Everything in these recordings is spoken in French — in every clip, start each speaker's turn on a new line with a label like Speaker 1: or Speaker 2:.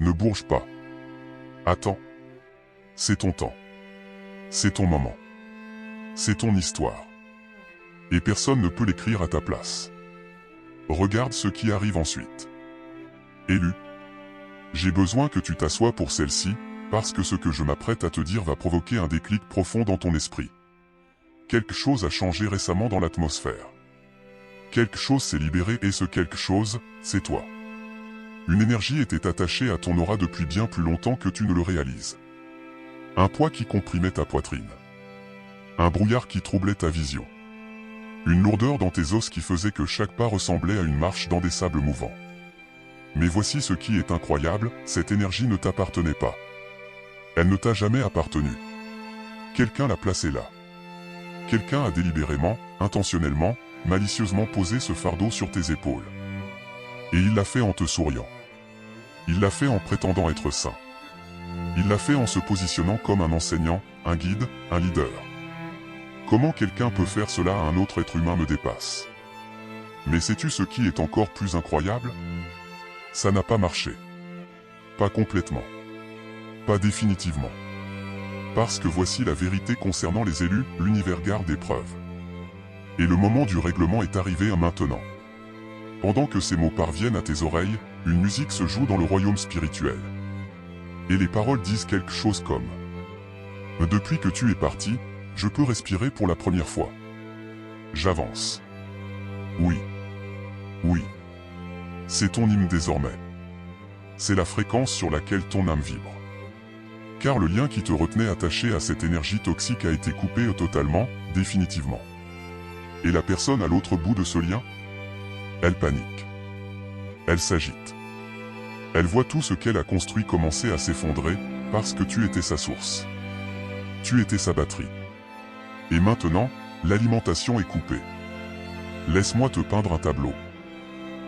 Speaker 1: Ne bourge pas. Attends. C'est ton temps. C'est ton moment. C'est ton histoire. Et personne ne peut l'écrire à ta place. Regarde ce qui arrive ensuite. Élu. J'ai besoin que tu t'assoies pour celle-ci, parce que ce que je m'apprête à te dire va provoquer un déclic profond dans ton esprit. Quelque chose a changé récemment dans l'atmosphère. Quelque chose s'est libéré et ce quelque chose, c'est toi. Une énergie était attachée à ton aura depuis bien plus longtemps que tu ne le réalises. Un poids qui comprimait ta poitrine. Un brouillard qui troublait ta vision. Une lourdeur dans tes os qui faisait que chaque pas ressemblait à une marche dans des sables mouvants. Mais voici ce qui est incroyable, cette énergie ne t'appartenait pas. Elle ne t'a jamais appartenu. Quelqu'un l'a placée là. Quelqu'un a délibérément, intentionnellement, malicieusement posé ce fardeau sur tes épaules. Et il l'a fait en te souriant. Il l'a fait en prétendant être saint. Il l'a fait en se positionnant comme un enseignant, un guide, un leader. Comment quelqu'un peut faire cela à un autre être humain me dépasse. Mais sais-tu ce qui est encore plus incroyable? Ça n'a pas marché. Pas complètement. Pas définitivement. Parce que voici la vérité concernant les élus, l'univers garde des preuves. Et le moment du règlement est arrivé à maintenant. Pendant que ces mots parviennent à tes oreilles, une musique se joue dans le royaume spirituel. Et les paroles disent quelque chose comme « Depuis que tu es parti, je peux respirer pour la première fois. J'avance. Oui. Oui. C'est ton hymne désormais. C'est la fréquence sur laquelle ton âme vibre. Car le lien qui te retenait attaché à cette énergie toxique a été coupé totalement, définitivement. Et la personne à l'autre bout de ce lien? Elle panique. Elle s'agite. Elle voit tout ce qu'elle a construit commencer à s'effondrer, parce que tu étais sa source. Tu étais sa batterie. Et maintenant, l'alimentation est coupée. Laisse-moi te peindre un tableau.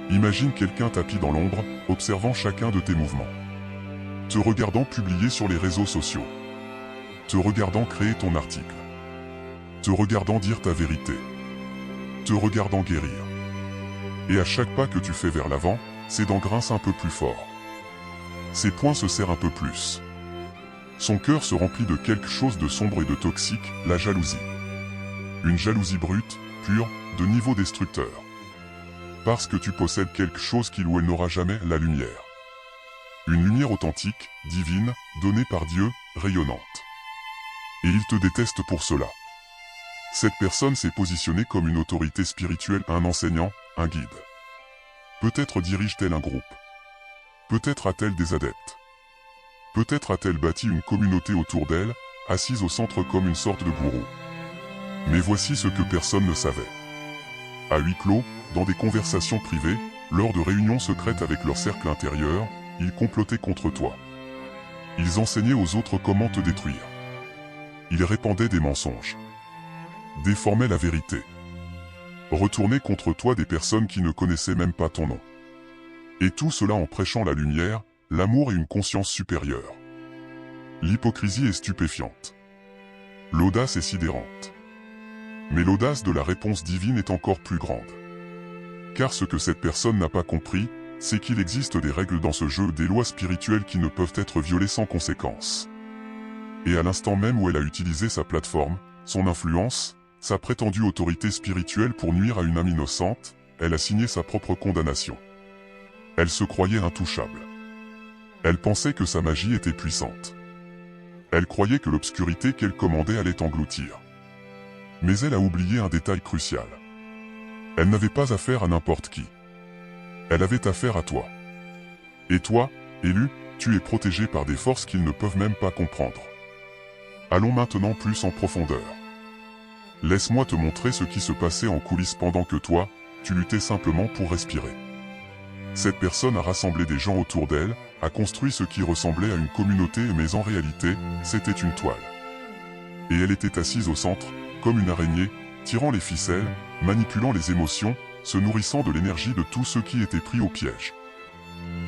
Speaker 1: Imagine quelqu'un tapis dans l'ombre, observant chacun de tes mouvements. Te regardant publier sur les réseaux sociaux. Te regardant créer ton article. Te regardant dire ta vérité. Te regardant guérir. Et à chaque pas que tu fais vers l'avant, ses dents grincent un peu plus fort. Ses poings se serrent un peu plus. Son cœur se remplit de quelque chose de sombre et de toxique, la jalousie. Une jalousie brute, pure, de niveau destructeur. Parce que tu possèdes quelque chose qu'il ou elle n'aura jamais, la lumière. Une lumière authentique, divine, donnée par Dieu, rayonnante. Et il te déteste pour cela. Cette personne s'est positionnée comme une autorité spirituelle, un enseignant, un guide. Peut-être dirige-t-elle un groupe. Peut-être a-t-elle des adeptes. Peut-être a-t-elle bâti une communauté autour d'elle, assise au centre comme une sorte de gourou. Mais voici ce que personne ne savait. À huis clos, dans des conversations privées, lors de réunions secrètes avec leur cercle intérieur, ils complotaient contre toi. Ils enseignaient aux autres comment te détruire. Ils répandaient des mensonges. Déformaient la vérité. Retournaient contre toi des personnes qui ne connaissaient même pas ton nom. Et tout cela en prêchant la lumière, l'amour et une conscience supérieure. L'hypocrisie est stupéfiante. L'audace est sidérante. Mais l'audace de la réponse divine est encore plus grande. Car ce que cette personne n'a pas compris, c'est qu'il existe des règles dans ce jeu, des lois spirituelles qui ne peuvent être violées sans conséquence. Et à l'instant même où elle a utilisé sa plateforme, son influence, sa prétendue autorité spirituelle pour nuire à une âme innocente, elle a signé sa propre condamnation. Elle se croyait intouchable. Elle pensait que sa magie était puissante. Elle croyait que l'obscurité qu'elle commandait allait engloutir. Mais elle a oublié un détail crucial. Elle n'avait pas affaire à n'importe qui. Elle avait affaire à toi. Et toi, élu, tu es protégé par des forces qu'ils ne peuvent même pas comprendre. Allons maintenant plus en profondeur. Laisse-moi te montrer ce qui se passait en coulisses pendant que toi, tu luttais simplement pour respirer. Cette personne a rassemblé des gens autour d'elle, a construit ce qui ressemblait à une communauté, mais en réalité, c'était une toile. Et elle était assise au centre, comme une araignée, tirant les ficelles, manipulant les émotions, se nourrissant de l'énergie de tous ceux qui étaient pris au piège.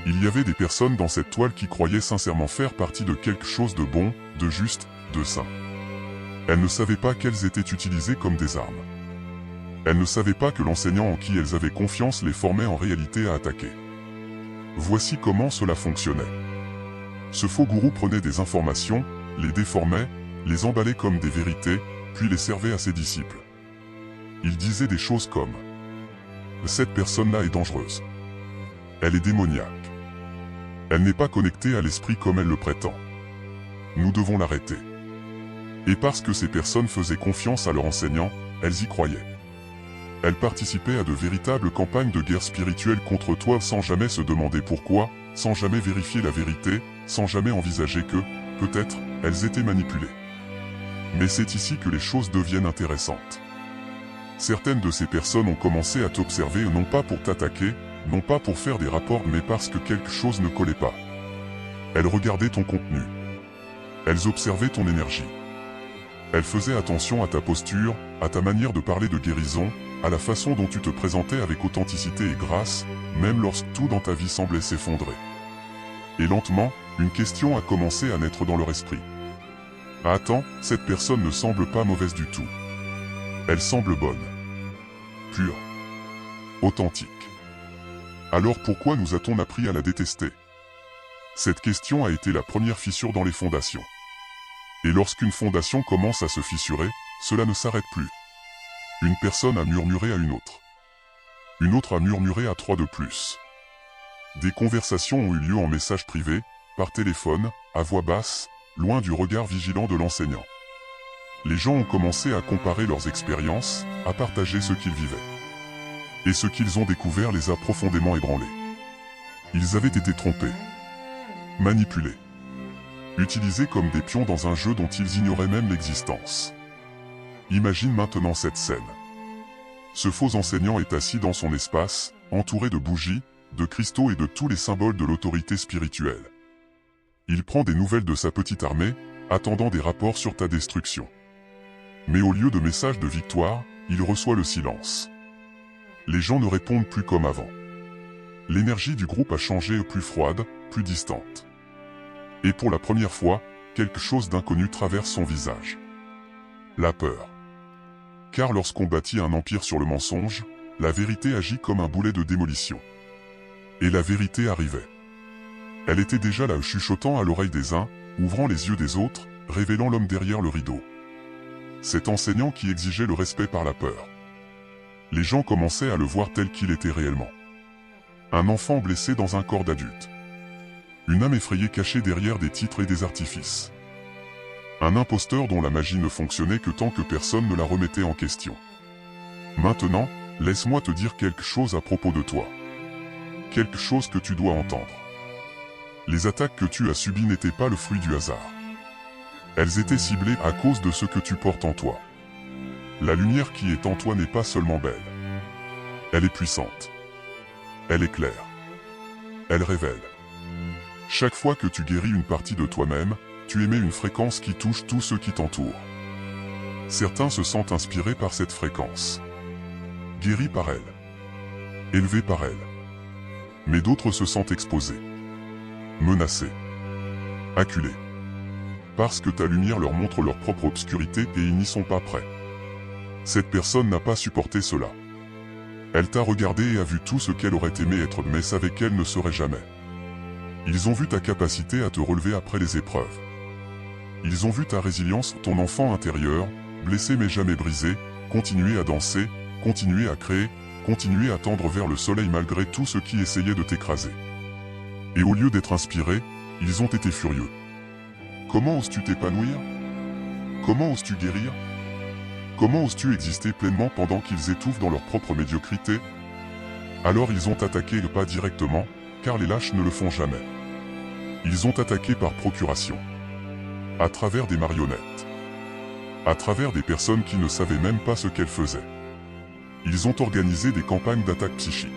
Speaker 1: Il y avait des personnes dans cette toile qui croyaient sincèrement faire partie de quelque chose de bon, de juste, de sain. Elles ne savaient pas qu'elles étaient utilisées comme des armes. Elles ne savaient pas que l'enseignant en qui elles avaient confiance les formait en réalité à attaquer. Voici comment cela fonctionnait. Ce faux gourou prenait des informations, les déformait, les emballait comme des vérités, puis les servait à ses disciples. Il disait des choses comme « Cette personne-là est dangereuse. Elle est démoniaque. Elle n'est pas connectée à l'esprit comme elle le prétend. Nous devons l'arrêter. » Et parce que ces personnes faisaient confiance à leurs enseignants, elles y croyaient. Elles participaient à de véritables campagnes de guerre spirituelle contre toi sans jamais se demander pourquoi, sans jamais vérifier la vérité, sans jamais envisager que, peut-être, elles étaient manipulées. Mais c'est ici que les choses deviennent intéressantes. Certaines de ces personnes ont commencé à t'observer non pas pour t'attaquer, non pas pour faire des rapports mais parce que quelque chose ne collait pas. Elles regardaient ton contenu. Elles observaient ton énergie. Elles faisaient attention à ta posture, à ta manière de parler de guérison, à la façon dont tu te présentais avec authenticité et grâce, même lorsque tout dans ta vie semblait s'effondrer. Et lentement, une question a commencé à naître dans leur esprit. Ah, attends, cette personne ne semble pas mauvaise du tout. Elle semble bonne. Pure. Authentique. Alors pourquoi nous a-t-on appris à la détester? Cette question a été la première fissure dans les fondations. Et lorsqu'une fondation commence à se fissurer, cela ne s'arrête plus. Une personne a murmuré à une autre. Une autre a murmuré à 3 de plus. Des conversations ont eu lieu en message privé, par téléphone, à voix basse, loin du regard vigilant de l'enseignant. Les gens ont commencé à comparer leurs expériences, à partager ce qu'ils vivaient. Et ce qu'ils ont découvert les a profondément ébranlés. Ils avaient été trompés, manipulés, utilisés comme des pions dans un jeu dont ils ignoraient même l'existence. Imagine maintenant cette scène. Ce faux enseignant est assis dans son espace, entouré de bougies, de cristaux et de tous les symboles de l'autorité spirituelle. Il prend des nouvelles de sa petite armée, attendant des rapports sur ta destruction. Mais au lieu de messages de victoire, il reçoit le silence. Les gens ne répondent plus comme avant. L'énergie du groupe a changé, plus froide, plus distante. Et pour la première fois, quelque chose d'inconnu traverse son visage. La peur. Car lorsqu'on bâtit un empire sur le mensonge, la vérité agit comme un boulet de démolition. Et la vérité arrivait. Elle était déjà là, chuchotant à l'oreille des uns, ouvrant les yeux des autres, révélant l'homme derrière le rideau. Cet enseignant qui exigeait le respect par la peur. Les gens commençaient à le voir tel qu'il était réellement. Un enfant blessé dans un corps d'adulte. Une âme effrayée cachée derrière des titres et des artifices. Un imposteur dont la magie ne fonctionnait que tant que personne ne la remettait en question. Maintenant, laisse-moi te dire quelque chose à propos de toi. Quelque chose que tu dois entendre. Les attaques que tu as subies n'étaient pas le fruit du hasard. Elles étaient ciblées à cause de ce que tu portes en toi. La lumière qui est en toi n'est pas seulement belle. Elle est puissante. Elle éclaire. Elle révèle. Chaque fois que tu guéris une partie de toi-même, tu émets une fréquence qui touche tous ceux qui t'entourent. Certains se sentent inspirés par cette fréquence. Guéris par elle. Élevés par elle. Mais d'autres se sentent exposés. Menacés. Acculés. Parce que ta lumière leur montre leur propre obscurité et ils n'y sont pas prêts. Cette personne n'a pas supporté cela. Elle t'a regardé et a vu tout ce qu'elle aurait aimé être mais savait qu'elle ne serait jamais. Ils ont vu ta capacité à te relever après les épreuves. Ils ont vu ta résilience, ton enfant intérieur, blessé mais jamais brisé, continuer à danser, continuer à créer, continuer à tendre vers le soleil malgré tout ce qui essayait de t'écraser. Et au lieu d'être inspirés, ils ont été furieux. Comment oses-tu t'épanouir? Comment oses-tu guérir? Comment oses-tu exister pleinement pendant qu'ils étouffent dans leur propre médiocrité? Alors ils ont attaqué pas directement, car les lâches ne le font jamais. Ils ont attaqué par procuration. À travers des marionnettes. À travers des personnes qui ne savaient même pas ce qu'elles faisaient. Ils ont organisé des campagnes d'attaque psychique.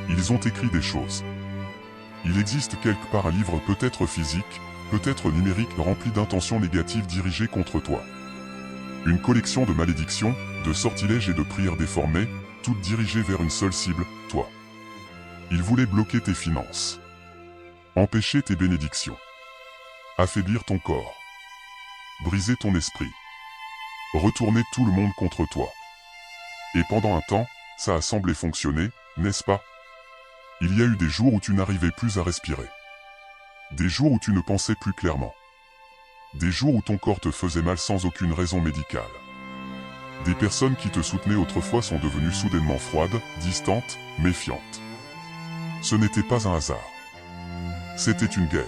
Speaker 1: Ils ont écrit des choses. Il existe quelque part un livre peut-être physique, peut-être numérique rempli d'intentions négatives dirigées contre toi. Une collection de malédictions, de sortilèges et de prières déformées, toutes dirigées vers une seule cible, toi. Ils voulaient bloquer tes finances. Empêcher tes bénédictions. Affaiblir ton corps. Briser ton esprit. Retourner tout le monde contre toi. Et pendant un temps, ça a semblé fonctionner, n'est-ce pas? Il y a eu des jours où tu n'arrivais plus à respirer. Des jours où tu ne pensais plus clairement. Des jours où ton corps te faisait mal sans aucune raison médicale. Des personnes qui te soutenaient autrefois sont devenues soudainement froides, distantes, méfiantes. Ce n'était pas un hasard. C'était une guerre.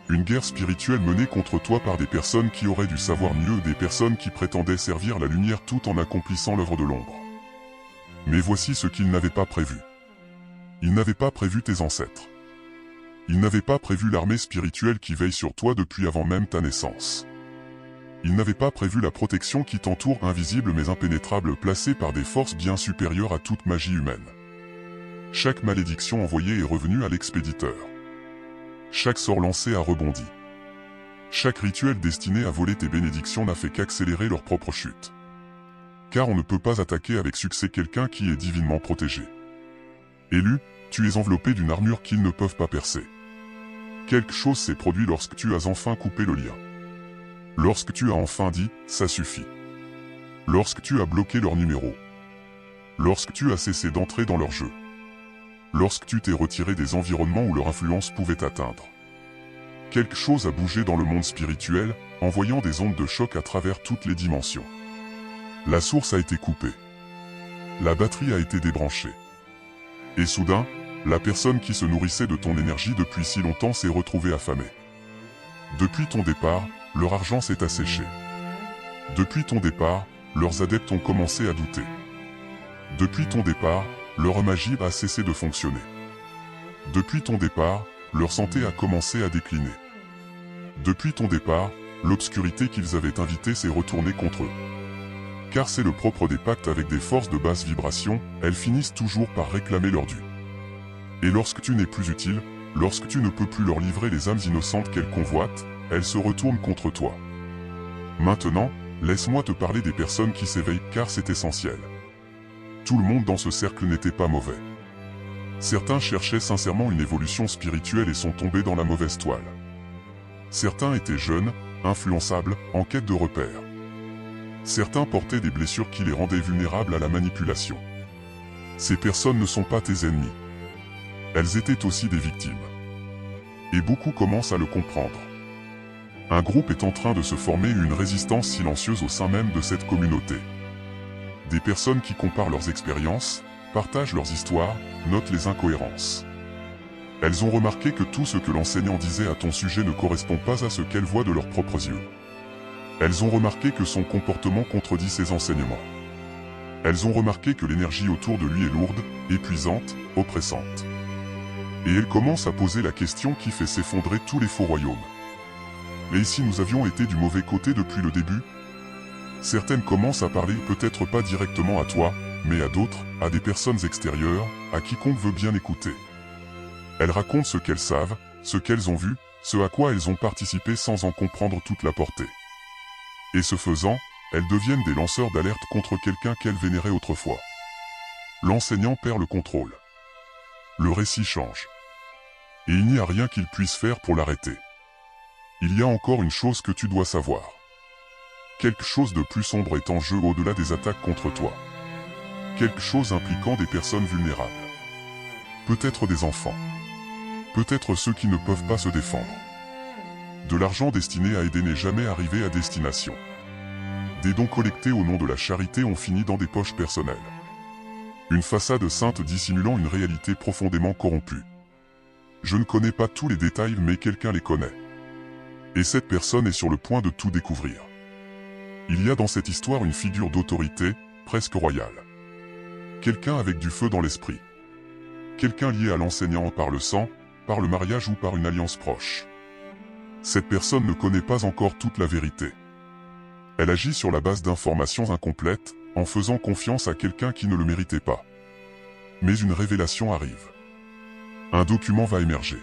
Speaker 1: Une guerre spirituelle menée contre toi par des personnes qui auraient dû savoir mieux, des personnes qui prétendaient servir la lumière tout en accomplissant l'œuvre de l'ombre. Mais voici ce qu'ils n'avaient pas prévu. Ils n'avaient pas prévu tes ancêtres. Ils n'avaient pas prévu l'armée spirituelle qui veille sur toi depuis avant même ta naissance. Ils n'avaient pas prévu la protection qui t'entoure, invisible mais impénétrable, placée par des forces bien supérieures à toute magie humaine. Chaque malédiction envoyée est revenue à l'expéditeur. Chaque sort lancé a rebondi. Chaque rituel destiné à voler tes bénédictions n'a fait qu'accélérer leur propre chute. Car on ne peut pas attaquer avec succès quelqu'un qui est divinement protégé. Élu, tu es enveloppé d'une armure qu'ils ne peuvent pas percer. Quelque chose s'est produit lorsque tu as enfin coupé le lien. Lorsque tu as enfin dit « ça suffit ». Lorsque tu as bloqué leur numéro. Lorsque tu as cessé d'entrer dans leur jeu. Lorsque tu t'es retiré des environnements où leur influence pouvait t'atteindre. Quelque chose a bougé dans le monde spirituel, envoyant des ondes de choc à travers toutes les dimensions. La source a été coupée. La batterie a été débranchée. Et soudain, la personne qui se nourrissait de ton énergie depuis si longtemps s'est retrouvée affamée. Depuis ton départ, leur argent s'est asséché. Depuis ton départ, leurs adeptes ont commencé à douter. Depuis ton départ, leur magie a cessé de fonctionner. Depuis ton départ, leur santé a commencé à décliner. Depuis ton départ, l'obscurité qu'ils avaient invitée s'est retournée contre eux. Car c'est le propre des pactes avec des forces de basse vibration, elles finissent toujours par réclamer leur dû. Et lorsque tu n'es plus utile, lorsque tu ne peux plus leur livrer les âmes innocentes qu'elles convoitent, elles se retournent contre toi. Maintenant, laisse-moi te parler des personnes qui s'éveillent car c'est essentiel. Tout le monde dans ce cercle n'était pas mauvais. Certains cherchaient sincèrement une évolution spirituelle et sont tombés dans la mauvaise toile. Certains étaient jeunes, influençables, en quête de repères. Certains portaient des blessures qui les rendaient vulnérables à la manipulation. Ces personnes ne sont pas tes ennemis. Elles étaient aussi des victimes. Et beaucoup commencent à le comprendre. Un groupe est en train de se former, une résistance silencieuse au sein même de cette communauté. Des personnes qui comparent leurs expériences, partagent leurs histoires, notent les incohérences. Elles ont remarqué que tout ce que l'enseignant disait à ton sujet ne correspond pas à ce qu'elles voient de leurs propres yeux. Elles ont remarqué que son comportement contredit ses enseignements. Elles ont remarqué que l'énergie autour de lui est lourde, épuisante, oppressante. Et elles commencent à poser la question qui fait s'effondrer tous les faux royaumes. Et si nous avions été du mauvais côté depuis le début? Certaines commencent à parler peut-être pas directement à toi, mais à d'autres, à des personnes extérieures, à quiconque veut bien écouter. Elles racontent ce qu'elles savent, ce qu'elles ont vu, ce à quoi elles ont participé sans en comprendre toute la portée. Et ce faisant, elles deviennent des lanceurs d'alerte contre quelqu'un qu'elles vénéraient autrefois. L'enseignant perd le contrôle. Le récit change. Et il n'y a rien qu'il puisse faire pour l'arrêter. Il y a encore une chose que tu dois savoir. Quelque chose de plus sombre est en jeu au-delà des attaques contre toi. Quelque chose impliquant des personnes vulnérables. Peut-être des enfants. Peut-être ceux qui ne peuvent pas se défendre. De l'argent destiné à aider n'est jamais arrivé à destination. Des dons collectés au nom de la charité ont fini dans des poches personnelles. Une façade sainte dissimulant une réalité profondément corrompue. Je ne connais pas tous les détails mais quelqu'un les connaît. Et cette personne est sur le point de tout découvrir. Il y a dans cette histoire une figure d'autorité, presque royale. Quelqu'un avec du feu dans l'esprit. Quelqu'un lié à l'enseignant par le sang, par le mariage ou par une alliance proche. Cette personne ne connaît pas encore toute la vérité. Elle agit sur la base d'informations incomplètes, en faisant confiance à quelqu'un qui ne le méritait pas. Mais une révélation arrive. Un document va émerger.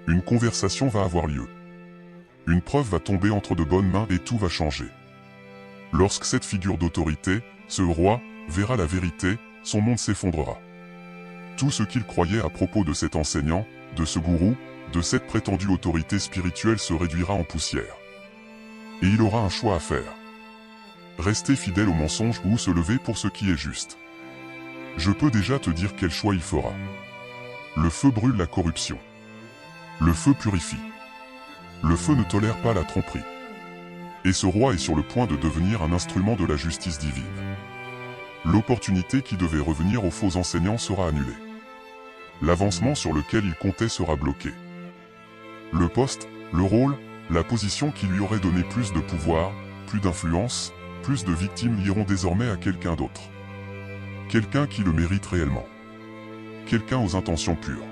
Speaker 1: Une conversation va avoir lieu. Une preuve va tomber entre de bonnes mains et tout va changer. Lorsque cette figure d'autorité, ce roi, verra la vérité, son monde s'effondrera. Tout ce qu'il croyait à propos de cet enseignant, de ce gourou, de cette prétendue autorité spirituelle se réduira en poussière. Et il aura un choix à faire. Rester fidèle au mensonge ou se lever pour ce qui est juste. Je peux déjà te dire quel choix il fera. Le feu brûle la corruption. Le feu purifie. Le feu ne tolère pas la tromperie. Et ce roi est sur le point de devenir un instrument de la justice divine. L'opportunité qui devait revenir aux faux enseignants sera annulée. L'avancement sur lequel il comptait sera bloqué. Le poste, le rôle, la position qui lui aurait donné plus de pouvoir, plus d'influence, plus de victimes iront désormais à quelqu'un d'autre. Quelqu'un qui le mérite réellement. Quelqu'un aux intentions pures.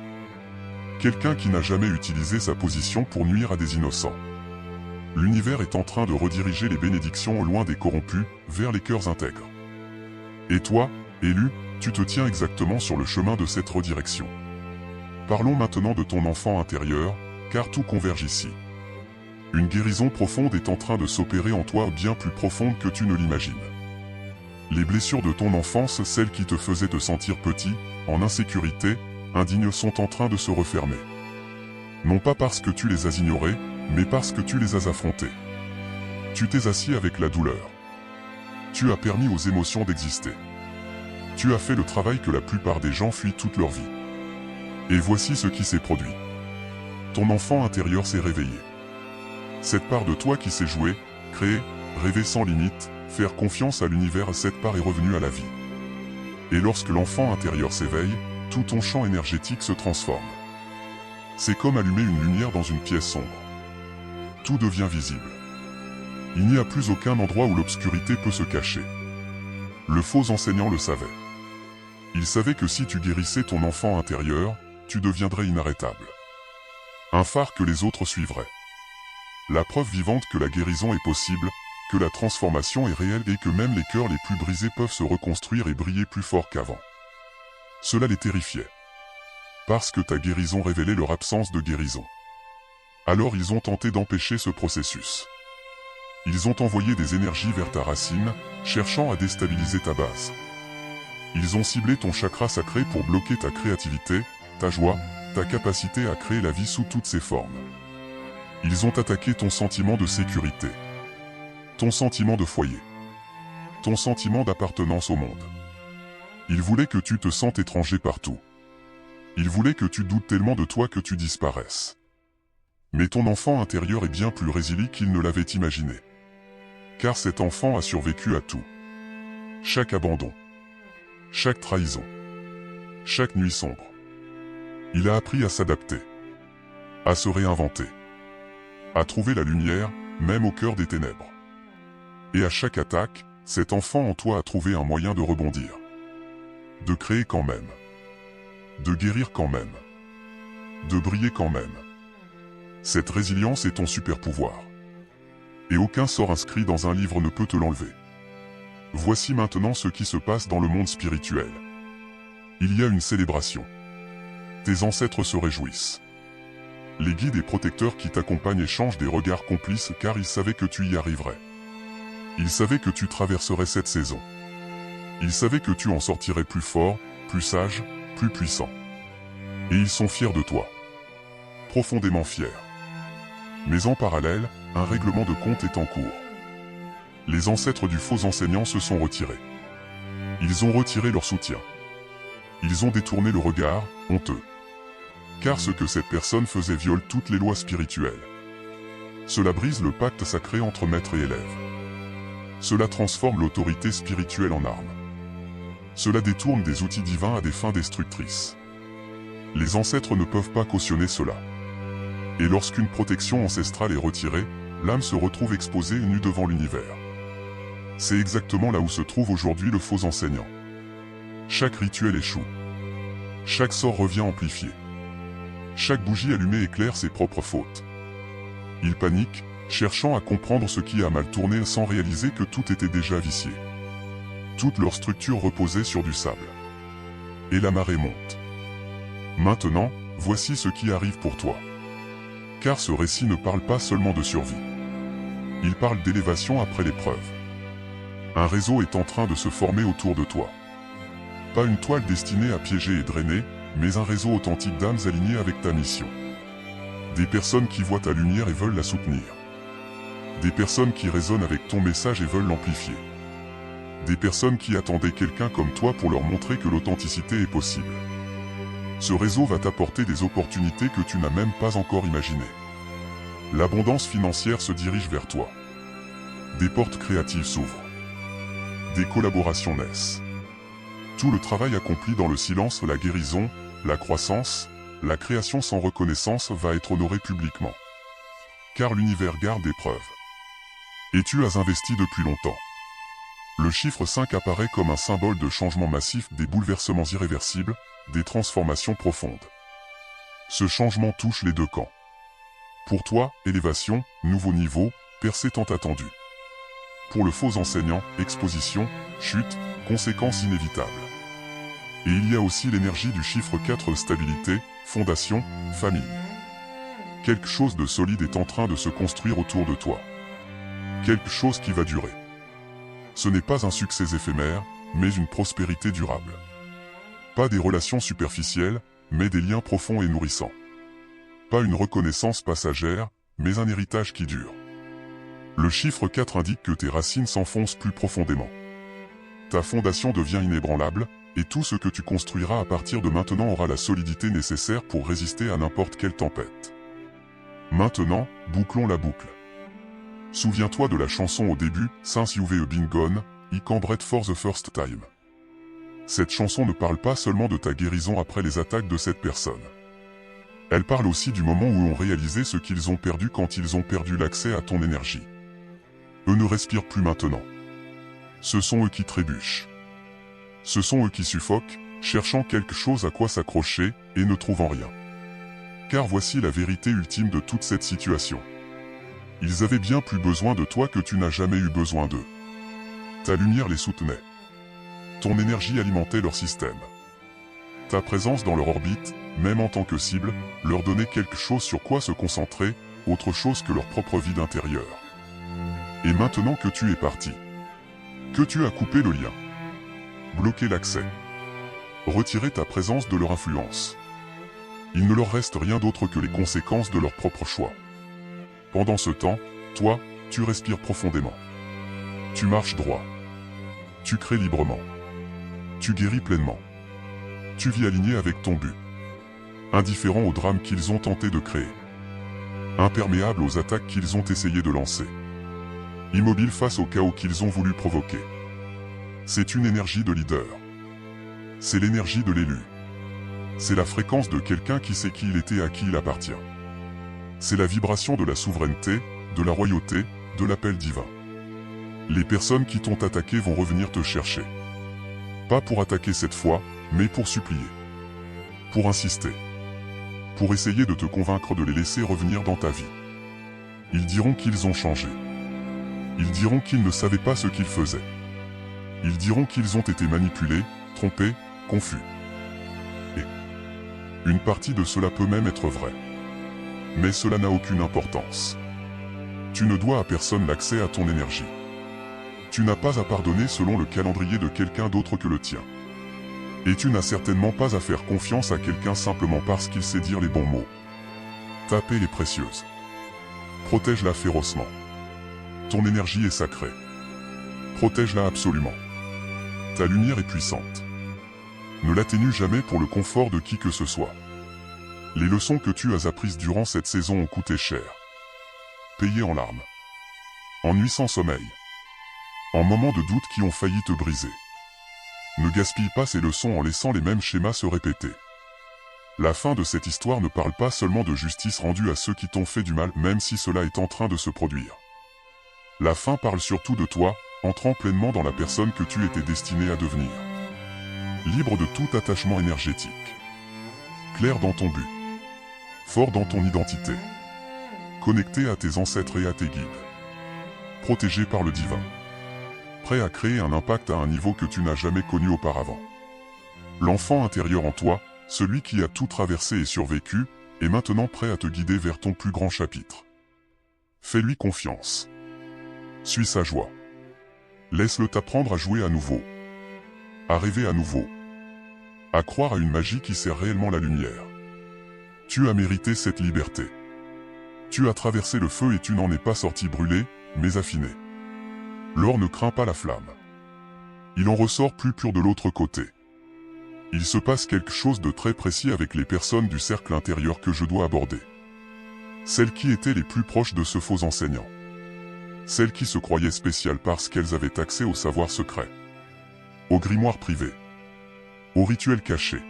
Speaker 1: Quelqu'un qui n'a jamais utilisé sa position pour nuire à des innocents. L'univers est en train de rediriger les bénédictions au loin des corrompus, vers les cœurs intègres. Et toi, élu, tu te tiens exactement sur le chemin de cette redirection. Parlons maintenant de ton enfant intérieur, car tout converge ici. Une guérison profonde est en train de s'opérer en toi, bien plus profonde que tu ne l'imagines. Les blessures de ton enfance, celles qui te faisaient te sentir petit, en insécurité, indigne, sont en train de se refermer. Non pas parce que tu les as ignorées, mais parce que tu les as affrontées. Tu t'es assis avec la douleur. Tu as permis aux émotions d'exister. Tu as fait le travail que la plupart des gens fuient toute leur vie. Et voici ce qui s'est produit. Ton enfant intérieur s'est réveillé. Cette part de toi qui s'est jouée, créée, rêver sans limite, faire confiance à l'univers, cette part est revenue à la vie. Et lorsque l'enfant intérieur s'éveille, tout ton champ énergétique se transforme. C'est comme allumer une lumière dans une pièce sombre. Tout devient visible. Il n'y a plus aucun endroit où l'obscurité peut se cacher. Le faux enseignant le savait. Il savait que si tu guérissais ton enfant intérieur, tu deviendrais inarrêtable. Un phare que les autres suivraient. La preuve vivante que la guérison est possible, que la transformation est réelle et que même les cœurs les plus brisés peuvent se reconstruire et briller plus fort qu'avant. Cela les terrifiait. Parce que ta guérison révélait leur absence de guérison. Alors ils ont tenté d'empêcher ce processus. Ils ont envoyé des énergies vers ta racine, cherchant à déstabiliser ta base. Ils ont ciblé ton chakra sacré pour bloquer ta créativité, ta joie, ta capacité à créer la vie sous toutes ses formes. Ils ont attaqué ton sentiment de sécurité, ton sentiment de foyer, ton sentiment d'appartenance au monde. Ils voulaient que tu te sentes étranger partout. Ils voulaient que tu doutes tellement de toi que tu disparaisses. Mais ton enfant intérieur est bien plus résilient qu'il ne l'avait imaginé. Car cet enfant a survécu à tout. Chaque abandon. Chaque trahison. Chaque nuit sombre. Il a appris à s'adapter. À se réinventer. À trouver la lumière, même au cœur des ténèbres. Et à chaque attaque, cet enfant en toi a trouvé un moyen de rebondir. De créer quand même. De guérir quand même. De briller quand même. Cette résilience est ton super pouvoir. Et aucun sort inscrit dans un livre ne peut te l'enlever. Voici maintenant ce qui se passe dans le monde spirituel. Il y a une célébration. Tes ancêtres se réjouissent. Les guides et protecteurs qui t'accompagnent échangent des regards complices car ils savaient que tu y arriverais. Ils savaient que tu traverserais cette saison. Ils savaient que tu en sortirais plus fort, plus sage, plus puissant. Et ils sont fiers de toi. Profondément fiers. Mais en parallèle, un règlement de compte est en cours. Les ancêtres du faux enseignant se sont retirés. Ils ont retiré leur soutien. Ils ont détourné le regard, honteux. Car ce que cette personne faisait viole toutes les lois spirituelles. Cela brise le pacte sacré entre maître et élève. Cela transforme l'autorité spirituelle en arme. Cela détourne des outils divins à des fins destructrices. Les ancêtres ne peuvent pas cautionner cela. Et lorsqu'une protection ancestrale est retirée, l'âme se retrouve exposée et nue devant l'univers. C'est exactement là où se trouve aujourd'hui le faux enseignant. Chaque rituel échoue. Chaque sort revient amplifié. Chaque bougie allumée éclaire ses propres fautes. Il panique, cherchant à comprendre ce qui a mal tourné sans réaliser que tout était déjà vicié. Toute leur structure reposait sur du sable. Et la marée monte. Maintenant, voici ce qui arrive pour toi. Car ce récit ne parle pas seulement de survie. Il parle d'élévation après l'épreuve. Un réseau est en train de se former autour de toi. Pas une toile destinée à piéger et drainer, mais un réseau authentique d'âmes alignées avec ta mission. Des personnes qui voient ta lumière et veulent la soutenir. Des personnes qui résonnent avec ton message et veulent l'amplifier. Des personnes qui attendaient quelqu'un comme toi pour leur montrer que l'authenticité est possible. Ce réseau va t'apporter des opportunités que tu n'as même pas encore imaginées. L'abondance financière se dirige vers toi. Des portes créatives s'ouvrent. Des collaborations naissent. Tout le travail accompli dans le silence, la guérison, la croissance, la création sans reconnaissance va être honoré publiquement. Car l'univers garde des preuves. Et tu as investi depuis longtemps. Le chiffre 5 apparaît comme un symbole de changement massif, des bouleversements irréversibles, des transformations profondes. Ce changement touche les deux camps. Pour toi, élévation, nouveau niveau, percée tant attendue. Pour le faux enseignant, exposition, chute, conséquences inévitables. Et il y a aussi l'énergie du chiffre 4, stabilité, fondation, famille. Quelque chose de solide est en train de se construire autour de toi. Quelque chose qui va durer. Ce n'est pas un succès éphémère, mais une prospérité durable. Pas des relations superficielles, mais des liens profonds et nourrissants. Pas une reconnaissance passagère, mais un héritage qui dure. Le chiffre 4 indique que tes racines s'enfoncent plus profondément. Ta fondation devient inébranlable, et tout ce que tu construiras à partir de maintenant aura la solidité nécessaire pour résister à n'importe quelle tempête. Maintenant, bouclons la boucle. Souviens-toi de la chanson au début, Since You've Been Gone, I Can't Breathe for the First Time. Cette chanson ne parle pas seulement de ta guérison après les attaques de cette personne. Elle parle aussi du moment où on réalisait ce qu'ils ont perdu quand ils ont perdu l'accès à ton énergie. Eux ne respirent plus maintenant. Ce sont eux qui trébuchent. Ce sont eux qui suffoquent, cherchant quelque chose à quoi s'accrocher, et ne trouvant rien. Car voici la vérité ultime de toute cette situation. Ils avaient bien plus besoin de toi que tu n'as jamais eu besoin d'eux. Ta lumière les soutenait. Ton énergie alimentait leur système. Ta présence dans leur orbite, même en tant que cible, leur donnait quelque chose sur quoi se concentrer, autre chose que leur propre vide intérieur. Et maintenant que tu es parti, que tu as coupé le lien, bloqué l'accès, retiré ta présence de leur influence, il ne leur reste rien d'autre que les conséquences de leur propre choix. Pendant ce temps, toi, tu respires profondément. Tu marches droit. Tu crées librement. Tu guéris pleinement. Tu vis aligné avec ton but. Indifférent au drame qu'ils ont tenté de créer. Imperméable aux attaques qu'ils ont essayé de lancer. Immobile face au chaos qu'ils ont voulu provoquer. C'est une énergie de leader. C'est l'énergie de l'élu. C'est la fréquence de quelqu'un qui sait qui il était et à qui il appartient. C'est la vibration de la souveraineté, de la royauté, de l'appel divin. Les personnes qui t'ont attaqué vont revenir te chercher. Pas pour attaquer cette fois, mais pour supplier. Pour insister. Pour essayer de te convaincre de les laisser revenir dans ta vie. Ils diront qu'ils ont changé. Ils diront qu'ils ne savaient pas ce qu'ils faisaient. Ils diront qu'ils ont été manipulés, trompés, confus. Et une partie de cela peut même être vraie. Mais cela n'a aucune importance. Tu ne dois à personne l'accès à ton énergie. Tu n'as pas à pardonner selon le calendrier de quelqu'un d'autre que le tien. Et tu n'as certainement pas à faire confiance à quelqu'un simplement parce qu'il sait dire les bons mots. Ta paix est précieuse. Protège-la férocement. Ton énergie est sacrée. Protège-la absolument. Ta lumière est puissante. Ne l'atténue jamais pour le confort de qui que ce soit. Les leçons que tu as apprises durant cette saison ont coûté cher. Payées en larmes. En nuits sans sommeil. En moments de doute qui ont failli te briser. Ne gaspille pas ces leçons en laissant les mêmes schémas se répéter. La fin de cette histoire ne parle pas seulement de justice rendue à ceux qui t'ont fait du mal, même si cela est en train de se produire. La fin parle surtout de toi, entrant pleinement dans la personne que tu étais destiné à devenir. Libre de tout attachement énergétique. Clair dans ton but. Fort dans ton identité. Connecté à tes ancêtres et à tes guides. Protégé par le divin. Prêt à créer un impact à un niveau que tu n'as jamais connu auparavant. L'enfant intérieur en toi, celui qui a tout traversé et survécu, est maintenant prêt à te guider vers ton plus grand chapitre. Fais-lui confiance. Suis sa joie. Laisse-le t'apprendre à jouer à nouveau. À rêver à nouveau. À croire à une magie qui sert réellement la lumière. Tu as mérité cette liberté. Tu as traversé le feu et tu n'en es pas sorti brûlé, mais affiné. L'or ne craint pas la flamme. Il en ressort plus pur de l'autre côté. Il se passe quelque chose de très précis avec les personnes du cercle intérieur que je dois aborder. Celles qui étaient les plus proches de ce faux enseignant. Celles qui se croyaient spéciales parce qu'elles avaient accès au savoir secret. Au grimoire privé. Aux rituels cachés.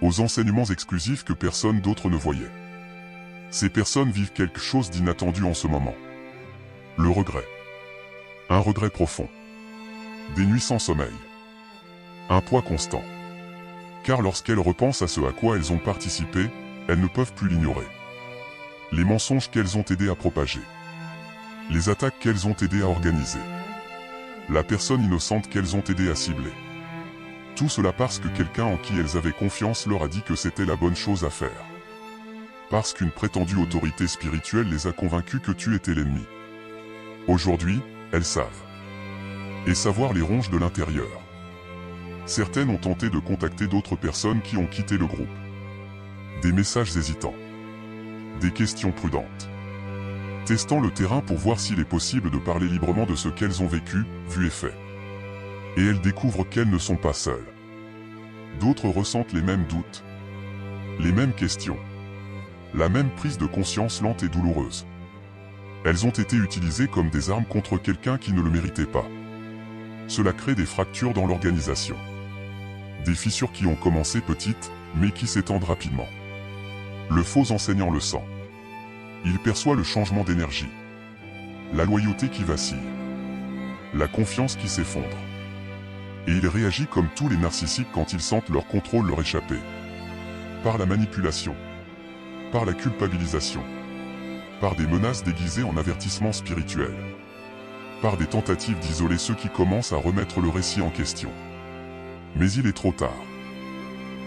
Speaker 1: Aux enseignements exclusifs que personne d'autre ne voyait. Ces personnes vivent quelque chose d'inattendu en ce moment. Le regret. Un regret profond. Des nuits sans sommeil. Un poids constant. Car lorsqu'elles repensent à ce à quoi elles ont participé, elles ne peuvent plus l'ignorer. Les mensonges qu'elles ont aidé à propager. Les attaques qu'elles ont aidé à organiser. La personne innocente qu'elles ont aidé à cibler. Tout cela parce que quelqu'un en qui elles avaient confiance leur a dit que c'était la bonne chose à faire. Parce qu'une prétendue autorité spirituelle les a convaincus que tu étais l'ennemi. Aujourd'hui, elles savent. Et savoir les ronge de l'intérieur. Certaines ont tenté de contacter d'autres personnes qui ont quitté le groupe. Des messages hésitants. Des questions prudentes. Testant le terrain pour voir s'il est possible de parler librement de ce qu'elles ont vécu, vu et fait. Et elles découvrent qu'elles ne sont pas seules. D'autres ressentent les mêmes doutes. Les mêmes questions. La même prise de conscience lente et douloureuse. Elles ont été utilisées comme des armes contre quelqu'un qui ne le méritait pas. Cela crée des fractures dans l'organisation. Des fissures qui ont commencé petites, mais qui s'étendent rapidement. Le faux enseignant le sent. Il perçoit le changement d'énergie. La loyauté qui vacille. La confiance qui s'effondre. Et il réagit comme tous les narcissiques quand ils sentent leur contrôle leur échapper. Par la manipulation. Par la culpabilisation. Par des menaces déguisées en avertissements spirituels. Par des tentatives d'isoler ceux qui commencent à remettre le récit en question. Mais il est trop tard.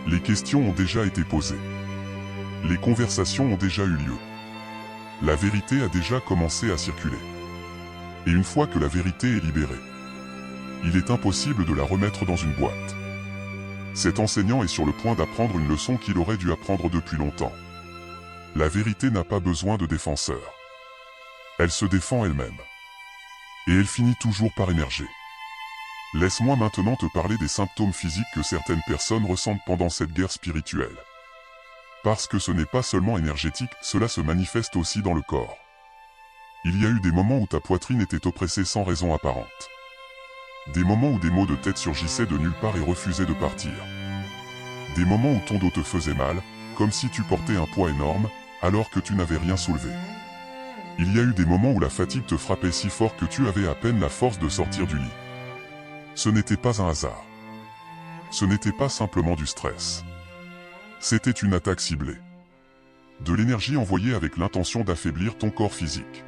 Speaker 1: Les questions ont déjà été posées. Les conversations ont déjà eu lieu. La vérité a déjà commencé à circuler. Et une fois que la vérité est libérée, il est impossible de la remettre dans une boîte. Cet enseignant est sur le point d'apprendre une leçon qu'il aurait dû apprendre depuis longtemps. La vérité n'a pas besoin de défenseur. Elle se défend elle-même. Et elle finit toujours par émerger. Laisse-moi maintenant te parler des symptômes physiques que certaines personnes ressentent pendant cette guerre spirituelle. Parce que ce n'est pas seulement énergétique, cela se manifeste aussi dans le corps. Il y a eu des moments où ta poitrine était oppressée sans raison apparente. Des moments où des maux de tête surgissaient de nulle part et refusaient de partir. Des moments où ton dos te faisait mal, comme si tu portais un poids énorme, alors que tu n'avais rien soulevé. Il y a eu des moments où la fatigue te frappait si fort que tu avais à peine la force de sortir du lit. Ce n'était pas un hasard. Ce n'était pas simplement du stress. C'était une attaque ciblée. De l'énergie envoyée avec l'intention d'affaiblir ton corps physique.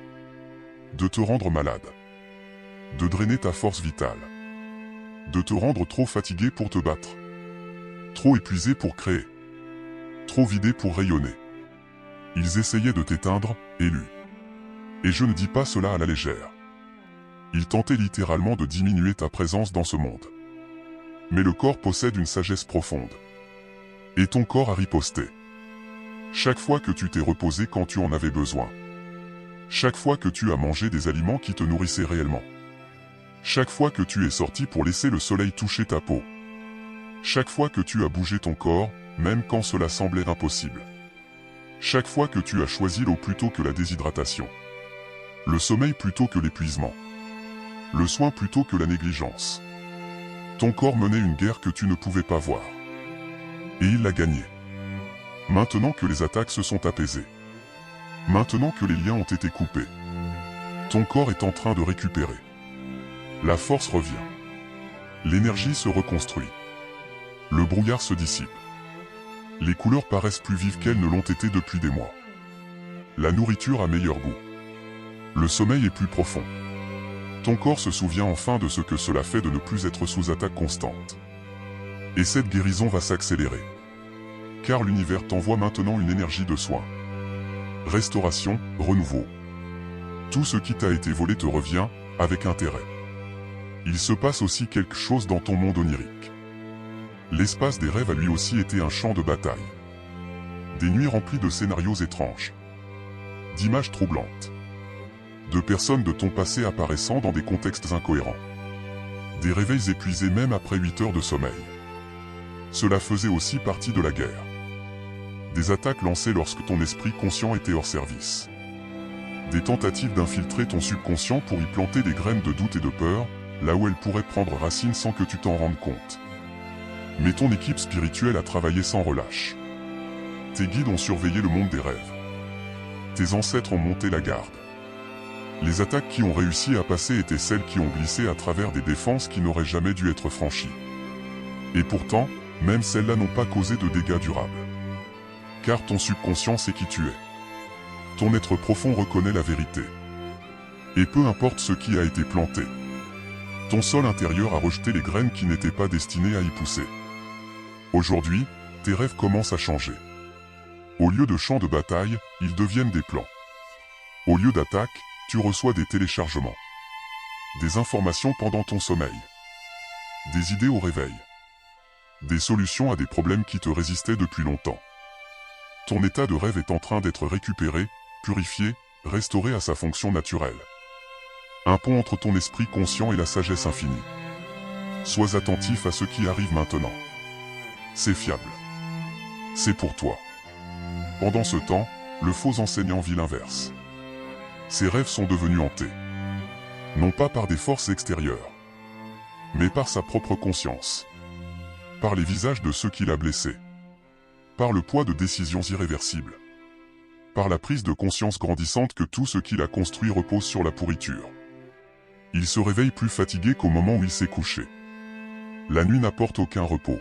Speaker 1: De te rendre malade. De drainer ta force vitale. De te rendre trop fatigué pour te battre. Trop épuisé pour créer. Trop vidé pour rayonner. Ils essayaient de t'éteindre, élu. Et je ne dis pas cela à la légère. Ils tentaient littéralement de diminuer ta présence dans ce monde. Mais le corps possède une sagesse profonde. Et ton corps a riposté. Chaque fois que tu t'es reposé quand tu en avais besoin. Chaque fois que tu as mangé des aliments qui te nourrissaient réellement. Chaque fois que tu es sorti pour laisser le soleil toucher ta peau. Chaque fois que tu as bougé ton corps, même quand cela semblait impossible. Chaque fois que tu as choisi l'eau plutôt que la déshydratation. Le sommeil plutôt que l'épuisement. Le soin plutôt que la négligence. Ton corps menait une guerre que tu ne pouvais pas voir. Et il l'a gagnée. Maintenant que les attaques se sont apaisées. Maintenant que les liens ont été coupés. Ton corps est en train de récupérer. La force revient. L'énergie se reconstruit. Le brouillard se dissipe. Les couleurs paraissent plus vives qu'elles ne l'ont été depuis des mois. La nourriture a meilleur goût. Le sommeil est plus profond. Ton corps se souvient enfin de ce que cela fait de ne plus être sous attaque constante. Et cette guérison va s'accélérer. Car l'univers t'envoie maintenant une énergie de soin. Restauration, renouveau. Tout ce qui t'a été volé te revient, avec intérêt. Il se passe aussi quelque chose dans ton monde onirique. L'espace des rêves a lui aussi été un champ de bataille. Des nuits remplies de scénarios étranges. D'images troublantes. De personnes de ton passé apparaissant dans des contextes incohérents. Des réveils épuisés même après 8 heures de sommeil. Cela faisait aussi partie de la guerre. Des attaques lancées lorsque ton esprit conscient était hors service. Des tentatives d'infiltrer ton subconscient pour y planter des graines de doute et de peur, là où elles pourraient prendre racine sans que tu t'en rendes compte. Mais ton équipe spirituelle a travaillé sans relâche. Tes guides ont surveillé le monde des rêves. Tes ancêtres ont monté la garde. Les attaques qui ont réussi à passer étaient celles qui ont glissé à travers des défenses qui n'auraient jamais dû être franchies. Et pourtant, même celles-là n'ont pas causé de dégâts durables. Car ton subconscient sait qui tu es. Ton être profond reconnaît la vérité. Et peu importe ce qui a été planté, ton sol intérieur a rejeté les graines qui n'étaient pas destinées à y pousser. Aujourd'hui, tes rêves commencent à changer. Au lieu de champs de bataille, ils deviennent des plans. Au lieu d'attaques, tu reçois des téléchargements. Des informations pendant ton sommeil. Des idées au réveil. Des solutions à des problèmes qui te résistaient depuis longtemps. Ton état de rêve est en train d'être récupéré, purifié, restauré à sa fonction naturelle. Un pont entre ton esprit conscient et la sagesse infinie. Sois attentif à ce qui arrive maintenant. C'est fiable. C'est pour toi. Pendant ce temps, le faux enseignant vit l'inverse. Ses rêves sont devenus hantés. Non pas par des forces extérieures, mais par sa propre conscience. Par les visages de ceux qu'il a blessés. Par le poids de décisions irréversibles. Par la prise de conscience grandissante que tout ce qu'il a construit repose sur la pourriture. Il se réveille plus fatigué qu'au moment où il s'est couché. La nuit n'apporte aucun repos.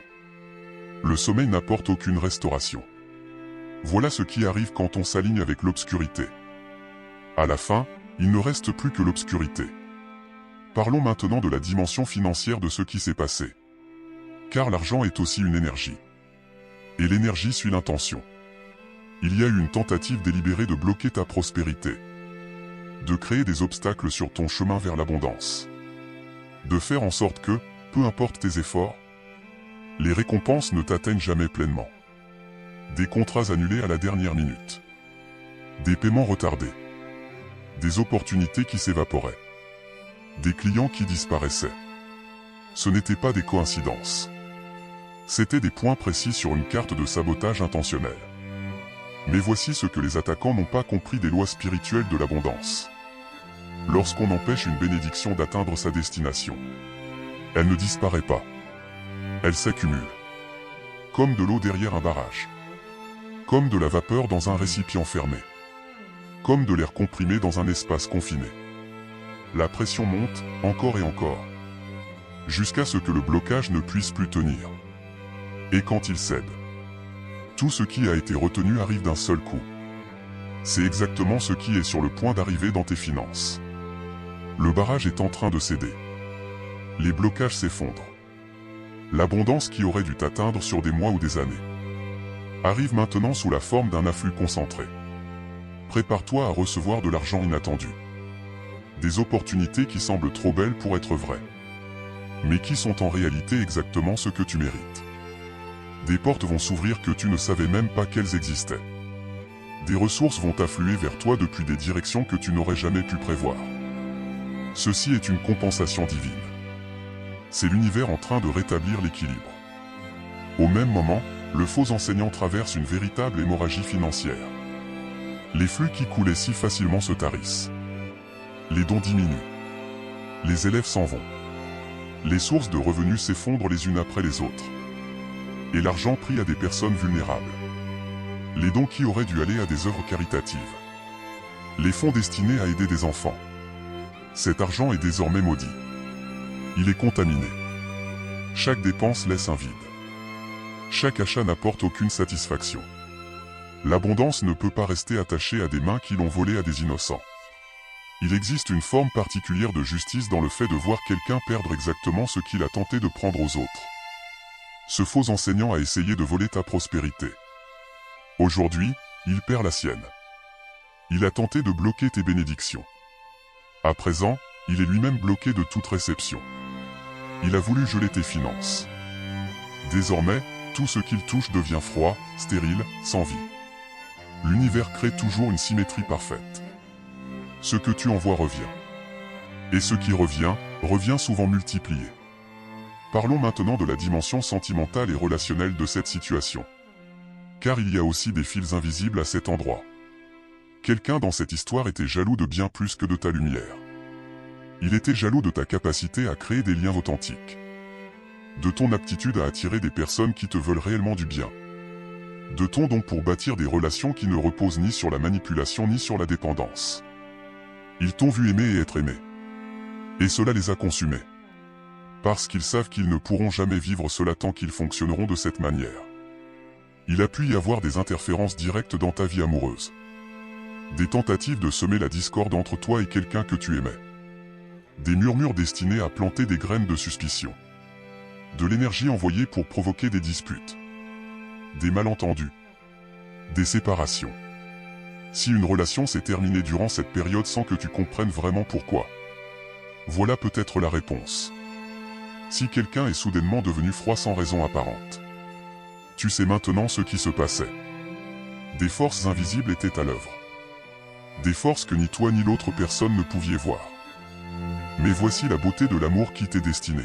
Speaker 1: Le sommeil n'apporte aucune restauration. Voilà ce qui arrive quand on s'aligne avec l'obscurité. À la fin, il ne reste plus que l'obscurité. Parlons maintenant de la dimension financière de ce qui s'est passé. Car l'argent est aussi une énergie. Et l'énergie suit l'intention. Il y a eu une tentative délibérée de bloquer ta prospérité. De créer des obstacles sur ton chemin vers l'abondance. De faire en sorte que, peu importe tes efforts, les récompenses ne t'atteignent jamais pleinement. Des contrats annulés à la dernière minute. Des paiements retardés. Des opportunités qui s'évaporaient. Des clients qui disparaissaient. Ce n'étaient pas des coïncidences. C'étaient des points précis sur une carte de sabotage intentionnel. Mais voici ce que les attaquants n'ont pas compris des lois spirituelles de l'abondance. Lorsqu'on empêche une bénédiction d'atteindre sa destination, elle ne disparaît pas. Elle s'accumule. Comme de l'eau derrière un barrage. Comme de la vapeur dans un récipient fermé. Comme de l'air comprimé dans un espace confiné. La pression monte, encore et encore. Jusqu'à ce que le blocage ne puisse plus tenir. Et quand il cède, tout ce qui a été retenu arrive d'un seul coup. C'est exactement ce qui est sur le point d'arriver dans tes finances. Le barrage est en train de céder. Les blocages s'effondrent. L'abondance qui aurait dû t'atteindre sur des mois ou des années arrive maintenant sous la forme d'un afflux concentré. Prépare-toi à recevoir de l'argent inattendu. Des opportunités qui semblent trop belles pour être vraies, mais qui sont en réalité exactement ce que tu mérites. Des portes vont s'ouvrir que tu ne savais même pas qu'elles existaient. Des ressources vont affluer vers toi depuis des directions que tu n'aurais jamais pu prévoir. Ceci est une compensation divine. C'est l'univers en train de rétablir l'équilibre. Au même moment, le faux enseignant traverse une véritable hémorragie financière. Les flux qui coulaient si facilement se tarissent. Les dons diminuent. Les élèves s'en vont. Les sources de revenus s'effondrent les unes après les autres. Et l'argent pris à des personnes vulnérables. Les dons qui auraient dû aller à des œuvres caritatives. Les fonds destinés à aider des enfants. Cet argent est désormais maudit. Il est contaminé. Chaque dépense laisse un vide. Chaque achat n'apporte aucune satisfaction. L'abondance ne peut pas rester attachée à des mains qui l'ont volée à des innocents. Il existe une forme particulière de justice dans le fait de voir quelqu'un perdre exactement ce qu'il a tenté de prendre aux autres. Ce faux enseignant a essayé de voler ta prospérité. Aujourd'hui, il perd la sienne. Il a tenté de bloquer tes bénédictions. À présent, il est lui-même bloqué de toute réception. Il a voulu geler tes finances. Désormais, tout ce qu'il touche devient froid, stérile, sans vie. L'univers crée toujours une symétrie parfaite. Ce que tu envoies revient. Et ce qui revient, revient souvent multiplié. Parlons maintenant de la dimension sentimentale et relationnelle de cette situation. Car il y a aussi des fils invisibles à cet endroit. Quelqu'un dans cette histoire était jaloux de bien plus que de ta lumière. Il était jaloux de ta capacité à créer des liens authentiques. De ton aptitude à attirer des personnes qui te veulent réellement du bien. De ton don pour bâtir des relations qui ne reposent ni sur la manipulation ni sur la dépendance. Ils t'ont vu aimer et être aimé. Et cela les a consumés. Parce qu'ils savent qu'ils ne pourront jamais vivre cela tant qu'ils fonctionneront de cette manière. Il a pu y avoir des interférences directes dans ta vie amoureuse. Des tentatives de semer la discorde entre toi et quelqu'un que tu aimais. Des murmures destinés à planter des graines de suspicion. De l'énergie envoyée pour provoquer des disputes. Des malentendus. Des séparations. Si une relation s'est terminée durant cette période sans que tu comprennes vraiment pourquoi, voilà peut-être la réponse. Si quelqu'un est soudainement devenu froid sans raison apparente, tu sais maintenant ce qui se passait. Des forces invisibles étaient à l'œuvre. Des forces que ni toi ni l'autre personne ne pouviez voir. Mais voici la beauté de l'amour qui t'est destiné.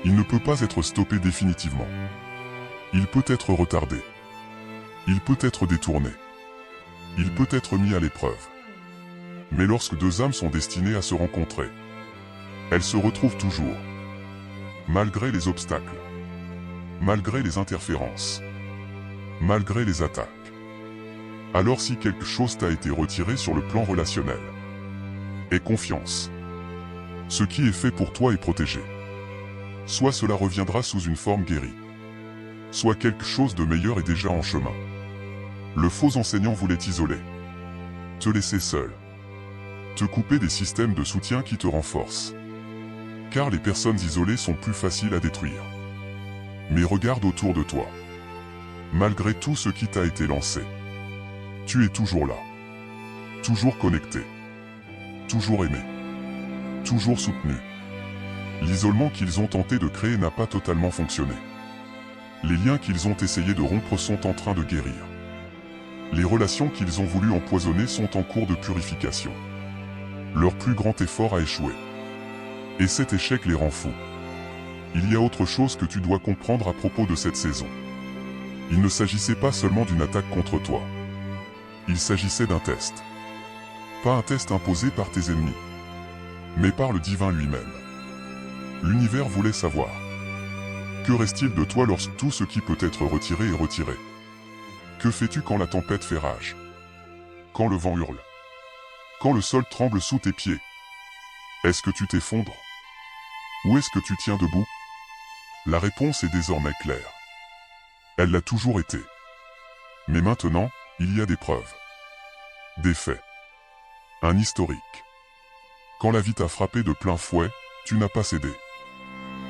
Speaker 1: Il ne peut pas être stoppé définitivement. Il peut être retardé. Il peut être détourné. Il peut être mis à l'épreuve. Mais lorsque deux âmes sont destinées à se rencontrer, elles se retrouvent toujours. Malgré les obstacles. Malgré les interférences. Malgré les attaques. Alors si quelque chose t'a été retiré sur le plan relationnel, aie confiance. Ce qui est fait pour toi est protégé. Soit cela reviendra sous une forme guérie. Soit quelque chose de meilleur est déjà en chemin. Le faux enseignant voulait t'isoler. Te laisser seul. Te couper des systèmes de soutien qui te renforcent. Car les personnes isolées sont plus faciles à détruire. Mais regarde autour de toi. Malgré tout ce qui t'a été lancé, tu es toujours là. Toujours connecté. Toujours aimé. Toujours soutenu. L'isolement qu'ils ont tenté de créer n'a pas totalement fonctionné. Les liens qu'ils ont essayé de rompre sont en train de guérir. Les relations qu'ils ont voulu empoisonner sont en cours de purification. Leur plus grand effort a échoué. Et cet échec les rend fous. Il y a autre chose que tu dois comprendre à propos de cette saison. Il ne s'agissait pas seulement d'une attaque contre toi. Il s'agissait d'un test. Pas un test imposé par tes ennemis, mais par le divin lui-même. L'univers voulait savoir. Que reste-t-il de toi lorsque tout ce qui peut être retiré est retiré? Que fais-tu quand la tempête fait rage? Quand le vent hurle? Quand le sol tremble sous tes pieds? Est-ce que tu t'effondres? Ou est-ce que tu tiens debout? La réponse est désormais claire. Elle l'a toujours été. Mais maintenant, il y a des preuves. Des faits. Un historique. Quand la vie t'a frappé de plein fouet, tu n'as pas cédé.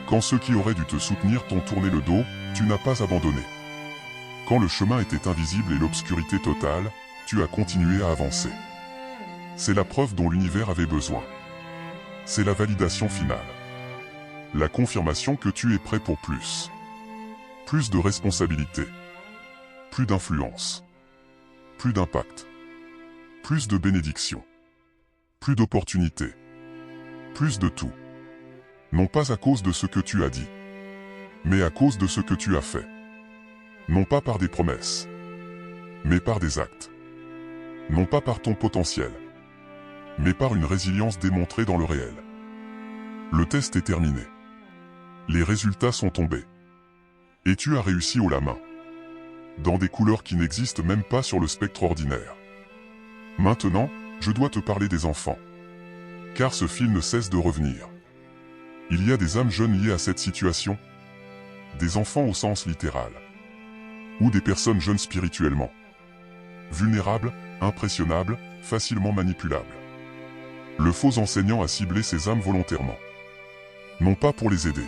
Speaker 1: Quand ceux qui auraient dû te soutenir t'ont tourné le dos, tu n'as pas abandonné. Quand le chemin était invisible et l'obscurité totale, tu as continué à avancer. C'est la preuve dont l'univers avait besoin. C'est la validation finale. La confirmation que tu es prêt pour plus. Plus de responsabilité. Plus d'influence. Plus d'impact. Plus de bénédiction. Plus d'opportunités. Plus de tout. Non pas à cause de ce que tu as dit, mais à cause de ce que tu as fait. Non pas par des promesses, mais par des actes. Non pas par ton potentiel, mais par une résilience démontrée dans le réel. Le test est terminé. Les résultats sont tombés. Et tu as réussi haut la main. Dans des couleurs qui n'existent même pas sur le spectre ordinaire. Maintenant, je dois te parler des enfants. Car ce fil ne cesse de revenir. Il y a des âmes jeunes liées à cette situation. Des enfants au sens littéral. Ou des personnes jeunes spirituellement. Vulnérables, impressionnables, facilement manipulables. Le faux enseignant a ciblé ces âmes volontairement. Non pas pour les aider.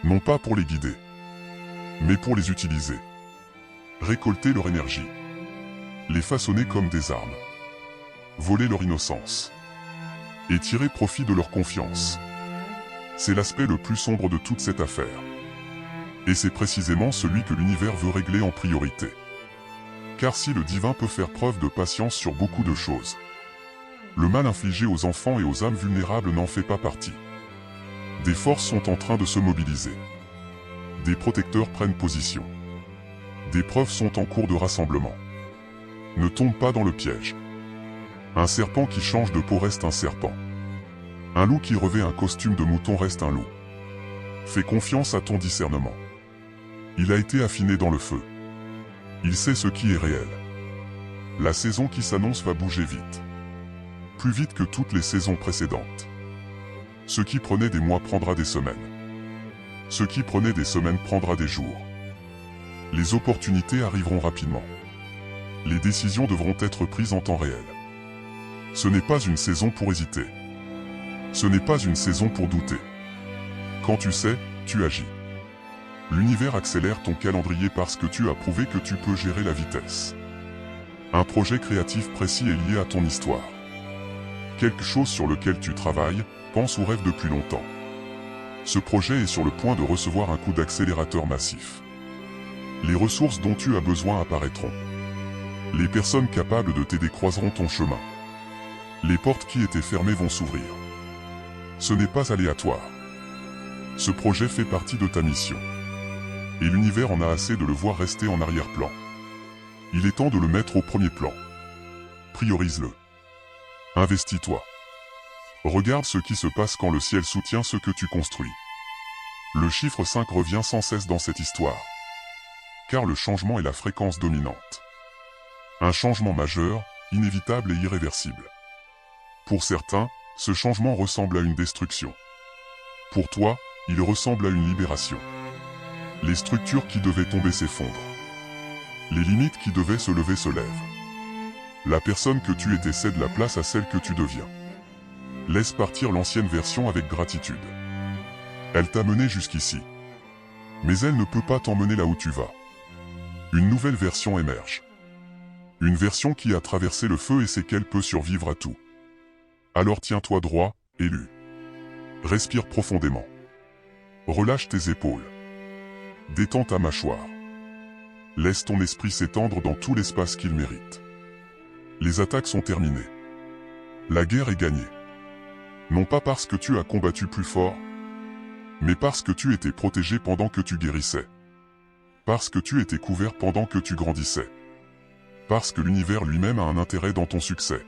Speaker 1: Non pas pour les guider. Mais pour les utiliser. Récolter leur énergie. Les façonner comme des armes. Voler leur innocence. Et tirer profit de leur confiance. C'est l'aspect le plus sombre de toute cette affaire. Et c'est précisément celui que l'univers veut régler en priorité. Car si le divin peut faire preuve de patience sur beaucoup de choses, le mal infligé aux enfants et aux âmes vulnérables n'en fait pas partie. Des forces sont en train de se mobiliser. Des protecteurs prennent position. Des preuves sont en cours de rassemblement. Ne tombe pas dans le piège. Un serpent qui change de peau reste un serpent. Un loup qui revêt un costume de mouton reste un loup. Fais confiance à ton discernement. Il a été affiné dans le feu. Il sait ce qui est réel. La saison qui s'annonce va bouger vite. Plus vite que toutes les saisons précédentes. Ce qui prenait des mois prendra des semaines. Ce qui prenait des semaines prendra des jours. Les opportunités arriveront rapidement. Les décisions devront être prises en temps réel. Ce n'est pas une saison pour hésiter. Ce n'est pas une saison pour douter. Quand tu sais, tu agis. L'univers accélère ton calendrier parce que tu as prouvé que tu peux gérer la vitesse. Un projet créatif précis est lié à ton histoire. Quelque chose sur lequel tu travailles, penses ou rêves depuis longtemps. Ce projet est sur le point de recevoir un coup d'accélérateur massif. Les ressources dont tu as besoin apparaîtront. Les personnes capables de t'aider croiseront ton chemin. Les portes qui étaient fermées vont s'ouvrir. Ce n'est pas aléatoire. Ce projet fait partie de ta mission. Et l'univers en a assez de le voir rester en arrière-plan. Il est temps de le mettre au premier plan. Priorise-le. Investis-toi. Regarde ce qui se passe quand le ciel soutient ce que tu construis. Le chiffre 5 revient sans cesse dans cette histoire. Car le changement est la fréquence dominante. Un changement majeur, inévitable et irréversible. Pour certains, ce changement ressemble à une destruction. Pour toi, il ressemble à une libération. Les structures qui devaient tomber s'effondrent. Les limites qui devaient se lever se lèvent. La personne que tu étais cède la place à celle que tu deviens. Laisse partir l'ancienne version avec gratitude. Elle t'a mené jusqu'ici. Mais elle ne peut pas t'emmener là où tu vas. Une nouvelle version émerge. Une version qui a traversé le feu et sait qu'elle peut survivre à tout. Alors tiens-toi droit, élu. Respire profondément. Relâche tes épaules. Détends ta mâchoire. Laisse ton esprit s'étendre dans tout l'espace qu'il mérite. Les attaques sont terminées. La guerre est gagnée. Non pas parce que tu as combattu plus fort, mais parce que tu étais protégé pendant que tu guérissais. Parce que tu étais couvert pendant que tu grandissais. Parce que l'univers lui-même a un intérêt dans ton succès.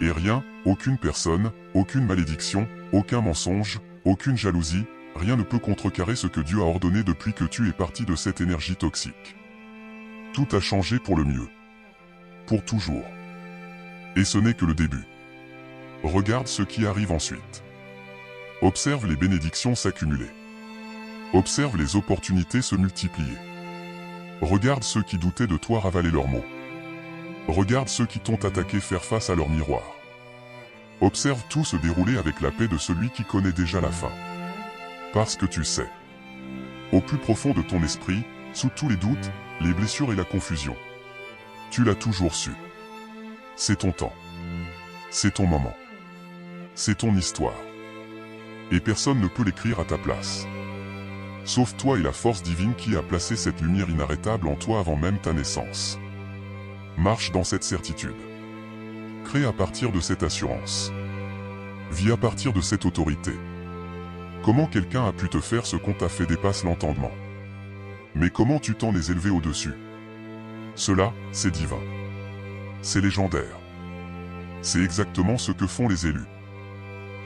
Speaker 1: Et rien, aucune personne, aucune malédiction, aucun mensonge, aucune jalousie, rien ne peut contrecarrer ce que Dieu a ordonné depuis que tu es parti de cette énergie toxique. Tout a changé pour le mieux. Pour toujours. Et ce n'est que le début. Regarde ce qui arrive ensuite. Observe les bénédictions s'accumuler. Observe les opportunités se multiplier. Regarde ceux qui doutaient de toi ravaler leurs mots. Regarde ceux qui t'ont attaqué faire face à leur miroir. Observe tout se dérouler avec la paix de celui qui connaît déjà la fin. Parce que tu sais. Au plus profond de ton esprit, sous tous les doutes, les blessures et la confusion. Tu l'as toujours su. C'est ton temps. C'est ton moment. C'est ton histoire. Et personne ne peut l'écrire à ta place. Sauf toi et la force divine qui a placé cette lumière inarrêtable en toi avant même ta naissance. Marche dans cette certitude. Crée à partir de cette assurance. Vis à partir de cette autorité. Comment quelqu'un a pu te faire ce qu'on t'a fait dépasse l'entendement. Mais comment tu t'en es élevé au-dessus? Cela, c'est divin. C'est légendaire. C'est exactement ce que font les élus.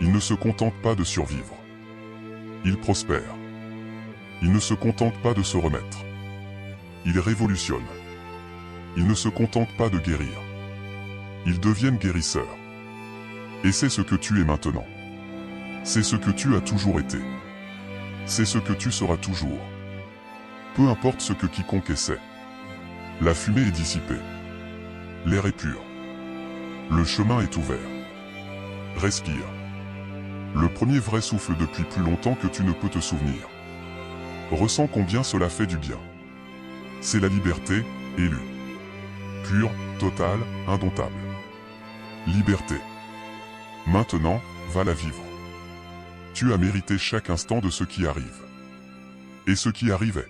Speaker 1: Ils ne se contentent pas de survivre. Ils prospèrent. Ils ne se contentent pas de se remettre. Ils révolutionnent. Ils ne se contentent pas de guérir. Ils deviennent guérisseurs. Et c'est ce que tu es maintenant. C'est ce que tu as toujours été. C'est ce que tu seras toujours. Peu importe ce que quiconque essaie. La fumée est dissipée. L'air est pur. Le chemin est ouvert. Respire. Le premier vrai souffle depuis plus longtemps que tu ne peux te souvenir. Ressens combien cela fait du bien. C'est la liberté, élue. Pure, totale, indomptable. Liberté. Maintenant, va la vivre. Tu as mérité chaque instant de ce qui arrive. Et ce qui arrivait.